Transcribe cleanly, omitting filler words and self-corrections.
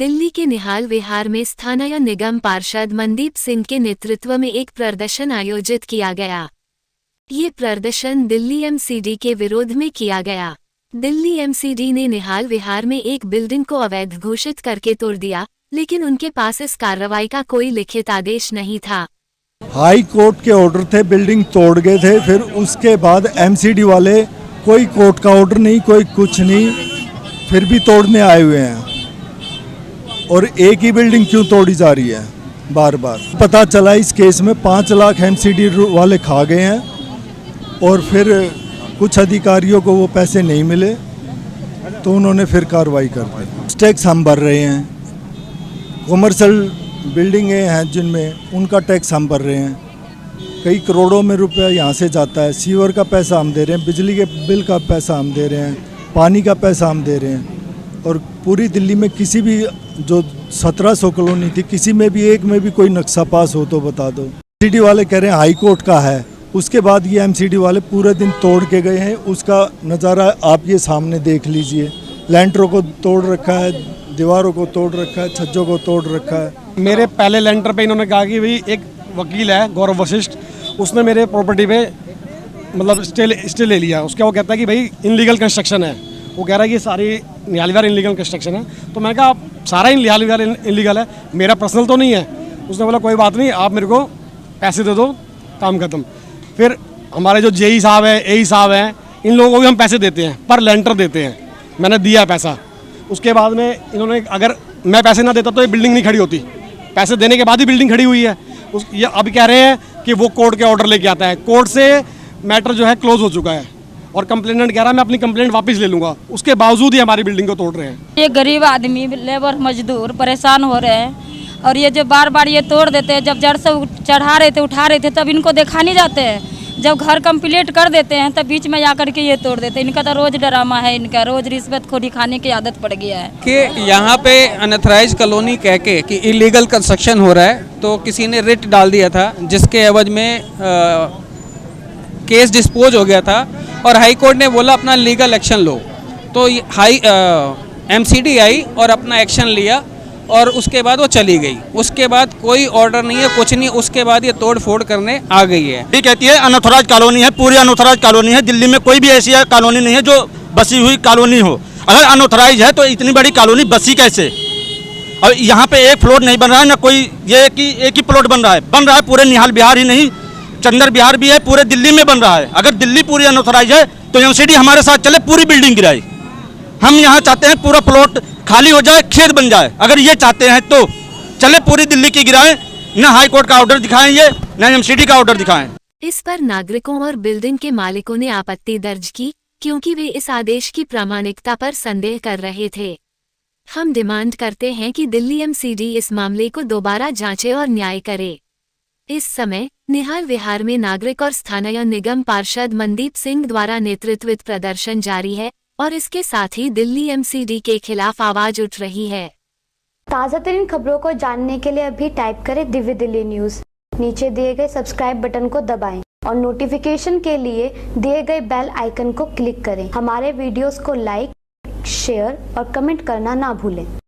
दिल्ली के निहाल विहार में स्थानीय निगम पार्षद मनदीप सिंह के नेतृत्व में एक प्रदर्शन आयोजित किया गया। ये प्रदर्शन दिल्ली एमसीडी के विरोध में किया गया। दिल्ली एमसीडी ने निहाल विहार में एक बिल्डिंग को अवैध घोषित करके तोड़ दिया, लेकिन उनके पास इस कार्रवाई का कोई लिखित आदेश नहीं था। हाई कोर्ट के ऑर्डर थे, बिल्डिंग तोड़ गए थे, फिर उसके बाद एमसीडी वाले कोई कोर्ट का ऑर्डर नहीं, कोई कुछ नहीं, फिर भी तोड़ने आए हुए हैं। और एक ही बिल्डिंग क्यों तोड़ी जा रही है बार बार? पता चला इस केस में 5 लाख एमसीडी वाले खा गए हैं और फिर कुछ अधिकारियों को वो पैसे नहीं मिले तो उन्होंने फिर कार्रवाई कर दी। टैक्स हम भर रहे हैं, कॉमर्शियल बिल्डिंगें हैं जिनमें उनका टैक्स हम भर रहे हैं, कई करोड़ों में रुपया यहाँ से जाता है। सीवर का पैसा हम दे रहे हैं, बिजली के बिल का पैसा हम दे रहे हैं, पानी का पैसा हम दे रहे हैं। और पूरी दिल्ली में किसी भी जो 1700 कॉलोनी थी, किसी में भी एक में भी कोई नक्शा पास हो तो बता दो। एमसीडी वाले कह रहे हैं हाई कोर्ट का है, उसके बाद ये एमसीडी वाले पूरे दिन तोड़ के गए हैं। उसका नज़ारा आप ये सामने देख लीजिए, लैंटरों को तोड़ रखा है, दीवारों को तोड़ रखा है, छज्जों को तोड़ रखा है। मेरे पहले लेंटर पे इन्होंने कहा कि भाई एक वकील है गौरव वशिष्ठ, उसने मेरे प्रॉपर्टी पे मतलब स्टे ले लिया। उसका वो कहता है कि भाई इनलीगल कंस्ट्रक्शन है, वो कह रहा है कि सारी निहाल विहार इनलीगल कंस्ट्रक्शन है। तो मैंने कहा सारा निहाल विहार इनलीगल है, मेरा पर्सनल तो नहीं है। उसने बोला कोई बात नहीं, आप मेरे को पैसे दे दो, काम खत्म। फिर हमारे जो जेई साहब हैं, एई साहब हैं, इन लोगों को भी हम पैसे देते हैं, पर लेंटर देते हैं। मैंने दिया पैसा, उसके बाद में इन्होंने, अगर मैं पैसे ना देता तो ये बिल्डिंग नहीं खड़ी होती। पैसे देने के बाद ही बिल्डिंग खड़ी हुई है। ये अभी कह रहे हैं कि वो कोर्ट के ऑर्डर लेके आता है, कोर्ट से मैटर जो है क्लोज हो चुका है और कंप्लेनेंट कह रहा है मैं अपनी कंप्लेंट वापस ले लूँगा, उसके बावजूद ही हमारी बिल्डिंग को तोड़ रहे हैं। ये गरीब आदमी, लेबर मजदूर परेशान हो रहे हैं और ये जो बार बार ये तोड़ देते हैं। जब जड़ से चढ़ा रहे थे, उठा रहे थे, तब इनको देखा नहीं जाते हैं। जब घर कंप्लीट कर देते हैं तब बीच में आकर के ये तोड़ देते हैं। इनका तो रोज ड्रामा है, इनका रोज रिश्वतखोरी खाने की आदत पड़ गया है कि यहाँ पे अनऑथराइज्ड कॉलोनी कह के कि इलीगल कंस्ट्रक्शन हो रहा है, तो किसी ने रिट डाल दिया था जिसके एवज में केस डिस्पोज हो गया था और हाई कोर्ट ने बोला अपना लीगल एक्शन लो। तो एमसीडी आई और अपना एक्शन लिया और उसके बाद वो चली गई। उसके बाद कोई ऑर्डर नहीं है, कुछ नहीं। उसके बाद ये तोड़ फोड़ करने आ गई है। ये कहती है अनऑथराइज्ड कॉलोनी है, पूरी अनऑथराइज्ड कॉलोनी है। दिल्ली में कोई भी ऐसी कॉलोनी नहीं है जो बसी हुई कॉलोनी हो। अगर अनऑथराइज्ड है तो इतनी बड़ी कॉलोनी बसी कैसे? और यहाँ पे एक फ्लोर नहीं बन रहा है, ना कोई ये कि एक ही प्लॉट बन रहा है पूरे निहाल विहार ही नहीं, चंदर विहार भी है, पूरे दिल्ली में बन रहा है। अगर दिल्ली पूरी अनऑथराइज्ड है तो एमसीडी हमारे साथ चले, पूरी बिल्डिंग गिराई। हम यहाँ चाहते हैं पूरा प्लॉट खाली हो जाए, खेत बन जाए। अगर ये चाहते हैं तो चले पूरी दिल्ली की गिराएं, न हाई कोर्ट का ऑर्डर दिखाएं ये, न एमसीडी का ऑर्डर दिखाएं। इस पर नागरिकों और बिल्डिंग के मालिकों ने आपत्ति दर्ज की, क्योंकि वे इस आदेश की प्रामाणिकता पर संदेह कर रहे थे। हम डिमांड करते हैं कि दिल्ली एमसीडी इस मामले को दोबारा जांचे और न्याय करे। इस समय निहाल विहार में नागरिक और स्थानीय निगम पार्षद मनदीप सिंह द्वारा नेतृत्वित प्रदर्शन जारी है और इसके साथ ही दिल्ली एमसीडी के खिलाफ आवाज उठ रही है। ताज़ा तरीन खबरों को जानने के लिए अभी टाइप करें दिव्य दिल्ली न्यूज़। नीचे दिए गए सब्सक्राइब बटन को दबाएं और नोटिफिकेशन के लिए दिए गए बेल आइकन को क्लिक करें। हमारे वीडियोस को लाइक, शेयर और कमेंट करना ना भूलें।